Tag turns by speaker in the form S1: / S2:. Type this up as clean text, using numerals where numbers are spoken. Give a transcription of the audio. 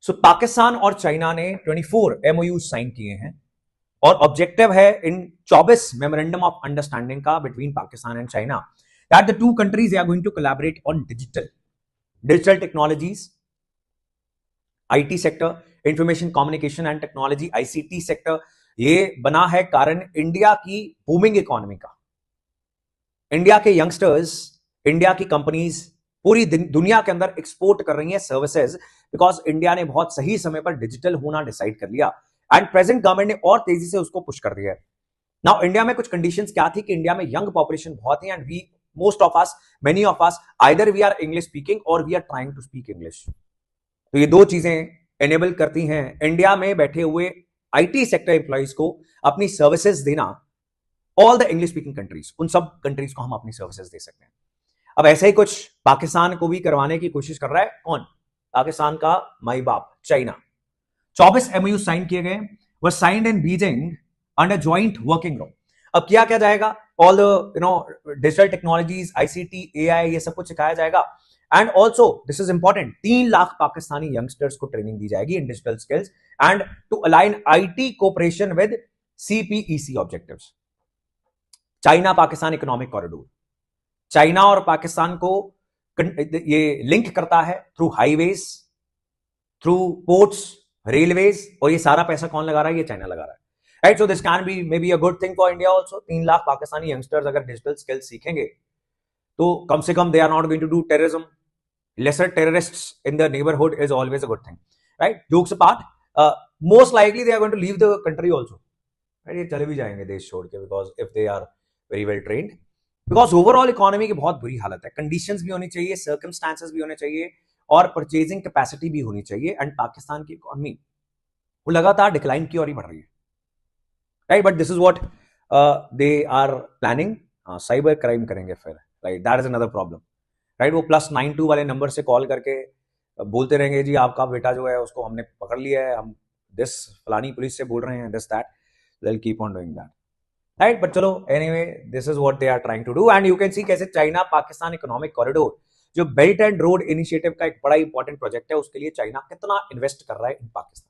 S1: सो पाकिस्तान और चाइना ने 24 MOU sign किए हैं और ऑब्जेक्टिव है इन 24 मेमोरेंडम ऑफ अंडरस्टैंडिंग का between Pakistan and China that the two countries are going to collaborate on digital technologies, IT sector, information communication and technology, ICT sector. ये बना है कारण इंडिया की बूमिंग इकोनॉमी का। इंडिया के youngsters, India की companies पूरी दुनिया के अंदर एक्सपोर्ट कर रही हैं सर्विसेज, बिकॉज इंडिया ने बहुत सही समय पर डिजिटल होना डिसाइड कर लिया एंड प्रेजेंट गवर्नमेंट ने और तेजी से उसको पुश कर दिया है। नाउ इंडिया में कुछ कंडीशंस क्या थी कि इंडिया में यंग पॉपुलेशन बहुत है and we most of us, many of us, either we are English speaking और we are trying to speak English. तो ये दो चीजें एनेबल करती हैं इंडिया में बैठे हुए IT सेक्टर एम्प्लॉइज को अपनी सर्विसेज देना। All the English speaking countries, उन सब कंट्रीज को हम अपनी सर्विसेज दे सकते हैं। अब ऐसे ही कुछ पाकिस्तान को भी करवाने की कोशिश कर रहा है। कौन? पाकिस्तान का माई बाप चाइना। 24 MOU साइन किए गए, were signed in Beijing under joint working group. अब किया क्या जाएगा? All the digital technologies, ICT, AI, ये सब कुछ सिखाया जाएगा। And also this is important, 3 lakh Pakistani youngsters को ट्रेनिंग दी जाएगी in digital skills and to align IT cooperation with CPEC objectives. China Pakistan economic corridor China और पाकिस्तान को ये लिंक करता है through highways, through ports, railways, और ये सारा पैसा कौन लगा रहा है? ये चाइना लगा रहा है, right? So this can be may be a good thing for India also. 3 lakh Pakistani youngsters अगर डिजिटल स्किल्स सीखेंगे तो कम से कम they are not going to do terrorism. Lesser terrorists in the neighbourhood is always a good thing, right? Jokes apart, most likely they are going to leave the country also, right? ये चले भी जाएंगे देश छोड़ के, because if they are very well trained, because overall economy की बहुत बुरी हालत है। कंडीशंस भी होनी चाहिए, सर्कमस्टांसेस भी होने चाहिए और परचेजिंग कैपेसिटी भी होनी चाहिए। एंड पाकिस्तान की इकोनॉमी वो लगातार डिक्लाइन की ओर ही बढ़ रही है, right? But this is what they are planning. Cyber crime करेंगे फिर, right? That is another problem, right? वो +92 वाले नंबर से कॉल करके बोलते रहेंगे जी आपका बेटा जो है उसको हमने पकड़ लिया है, हम दिस फलानी पुलिस से बोल रहे हैं, this that, they will keep on doing that, right? But चलो, anyway, this is what they are trying to do. And you can see कैसे चाइना पाकिस्तान इकोनॉमिक कॉरिडोर, जो बेल्ट एंड रोड इनिशिएटिव का एक बड़ा इंपॉर्टेंट प्रोजेक्ट है, उसके लिए China कितना इन्वेस्ट कर रहा है इन पाकिस्तान।